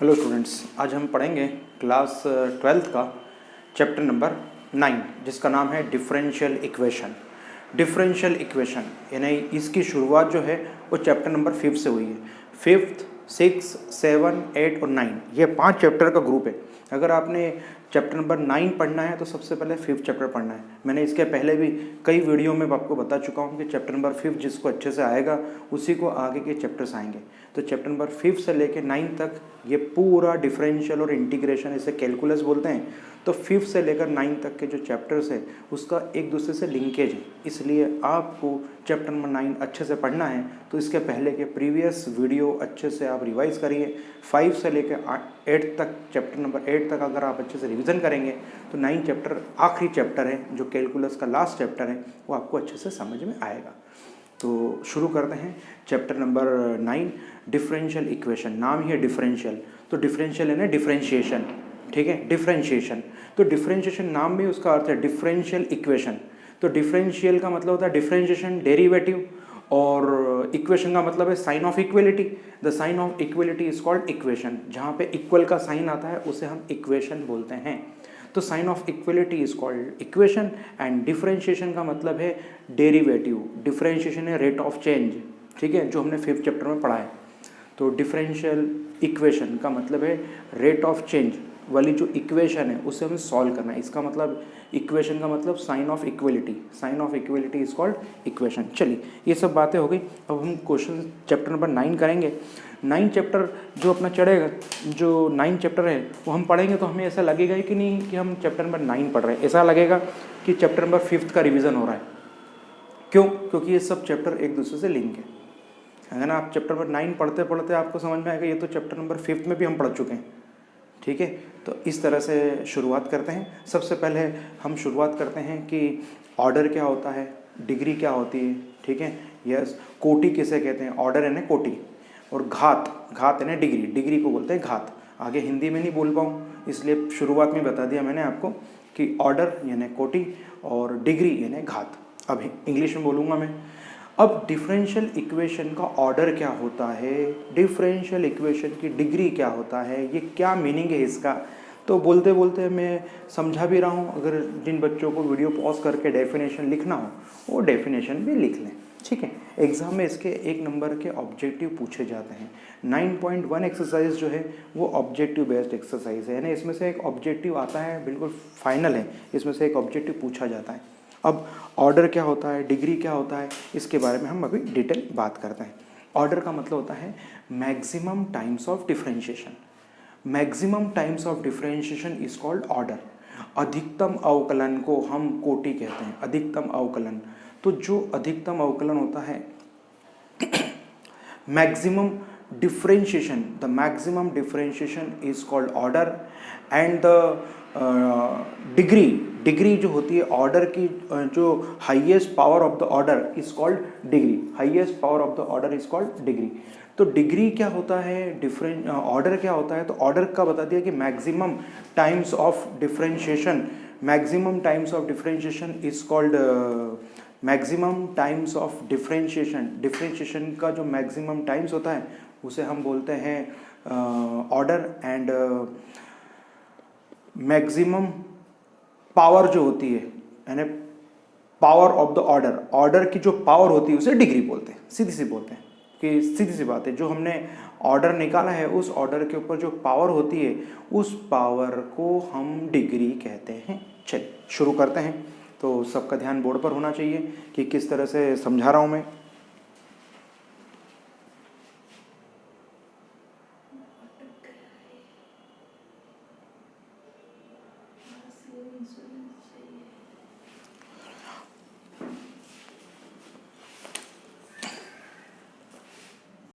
Hello students, आज हम पढ़ेंगे क्लास 12th का चैप्टर नंबर 9 जिसका नाम है डिफरेंशियल इक्वेशन। डिफरेंशियल इक्वेशन यानी इसकी शुरुआत जो है वो चैप्टर नंबर 5 से हुई है। 5th, 6, 7, 8 और 9 ये 5 चैप्टर का ग्रुप है। अगर आपने चैप्टर नंबर 9 पढ़ना है तो सबसे पहले 5th चैप्टर पढ़ना है। मैंने इसके पहले भी कई वीडियो में आपको बता चुका हूँ कि चैप्टर नंबर 5 जिसको अच्छे से आएगा उसी को आगे के चैप्टर्स आएंगे। तो चैप्टर नंबर 5 से लेकर 9 तक ये पूरा डिफरेंशियल और इंटीग्रेशन, इसे कैलकुलस बोलते हैं। तो 5 से लेकर 9 तक के जो चैप्टर्स है उसका एक दूसरे से लिंकेज है, इसलिए आपको चैप्टर नंबर 9 अच्छे से पढ़ना है तो इसके पहले के प्रीवियस वीडियो अच्छे से आप रिवाइज करिए। 5 से लेकर 8 तक, चैप्टर नंबर 8 तक अगर आप अच्छे से रिवीजन करेंगे तो 9 चैप्टर आखिरी चैप्टर है जो कैलकुलस का लास्ट चैप्टर है, वो आपको अच्छे से समझ में आएगा। तो शुरू करते हैं चैप्टर नंबर 9 डिफरेंशियल इक्वेशन। नाम ही है डिफरेंशियल, तो डिफरेंशियल है ना डिफरेंशिएशन, ठीक है, डिफरेंशिएशन। तो डिफरेंशिएशन नाम में उसका अर्थ है डिफरेंशियल इक्वेशन। तो डिफरेंशियल का मतलब होता है डिफरेंशिएशन, डेरिवेटिव, और इक्वेशन का मतलब है sign of equality. The sign of equality is called equation. जहाँ पे इक्वल का साइन आता है उसे हम इक्वेशन बोलते हैं। तो sign of equality is called equation and differentiation का मतलब है डेरिवेटिव। डिफरेंशिएशन है रेट ऑफ चेंज, ठीक है, जो हमने 5th चैप्टर में पढ़ा है। तो डिफरेंशियल इक्वेशन का मतलब है रेट ऑफ चेंज वाली जो इक्वेशन है उसे हमें सॉल्व करना है। इसका मतलब इक्वेशन का मतलब sign of equality. Sign of equality is called equation. चलिए, ये सब बातें हो गई। अब हम क्वेश्चन चैप्टर नंबर 9 करेंगे। 9 चैप्टर जो अपना चढ़ेगा, जो 9 चैप्टर है वो हम पढ़ेंगे तो हमें ऐसा लगेगा ही कि नहीं कि हम चैप्टर नंबर 9 पढ़ रहे हैं, ऐसा लगेगा कि चैप्टर नंबर 5th का रिविज़न हो रहा है। क्यों? क्योंकि ये सब चैप्टर एक दूसरे से लिंक है। अगर ना आप चैप्टर नंबर 9 पढ़ते पढ़ते आपको समझ में आएगा ये तो चैप्टर नंबर 5th में भी हम पढ़ चुके हैं, ठीक है। तो इस तरह से शुरुआत करते हैं। सबसे पहले हम शुरुआत करते हैं कि ऑर्डर क्या होता है, डिग्री क्या होती है, ठीक है। यस, कोटि किसे कहते हैं? ऑर्डर है ना कोटि, और घात, घात है ना डिग्री, डिग्री को बोलते हैं घात। आगे हिंदी में नहीं बोल पाऊँ इसलिए शुरुआत में बता दिया मैंने आपको कि ऑर्डर यानी कोटि और डिग्री यानी घात। अब इंग्लिश में बोलूँगा मैं। अब डिफरेंशियल इक्वेशन का ऑर्डर क्या होता है, डिफरेंशियल इक्वेशन की डिग्री क्या होता है, ये क्या मीनिंग है इसका, तो बोलते बोलते मैं समझा भी रहा हूँ। अगर जिन बच्चों को वीडियो पॉज करके डेफिनेशन लिखना हो वो डेफिनेशन भी लिख लें, ठीक है। एग्ज़ाम में इसके 1 नंबर के ऑब्जेक्टिव पूछे जाते हैं। 9.1 एक्सरसाइज जो है वो ऑब्जेक्टिव बेस्ड एक्सरसाइज है, यानी इसमें से एक ऑब्जेक्टिव आता है, बिल्कुल फाइनल है, इसमें से एक ऑब्जेक्टिव पूछा जाता है। अब ऑर्डर क्या होता है, डिग्री क्या होता है, इसके बारे में हम अभी डिटेल बात करते हैं। ऑर्डर का मतलब होता है maximum times of differentiation. Maximum times of differentiation is called order. अधिकतम अवकलन को हम कोटि कहते हैं, अधिकतम अवकलन। तो जो अधिकतम अवकलन होता है maximum differentiation, the maximum differentiation is called order and the degree, degree जो होती है ऑर्डर की, जो highest power of the order is called degree. Highest power of the order is called degree. तो डिग्री क्या होता है, डिफरेंट ऑर्डर क्या होता है, तो ऑर्डर का बता दिया कि maximum times of differentiation, maximum times of differentiation is called maximum times of differentiation. Differentiation का जो मैक्सिमम टाइम्स होता है उसे हम बोलते हैं ऑर्डर एंड मैक्सिमम पावर जो होती है यानी power of the order, order की जो पावर होती है उसे डिग्री बोलते हैं। सीधी सी बोलते हैं कि सीधी सी बात है, जो हमने ऑर्डर निकाला है उस ऑर्डर के ऊपर जो पावर होती है उस पावर को हम डिग्री कहते हैं। चलिए शुरू करते हैं। तो सबका ध्यान बोर्ड पर होना चाहिए कि किस तरह से समझा रहा हूँ मैं।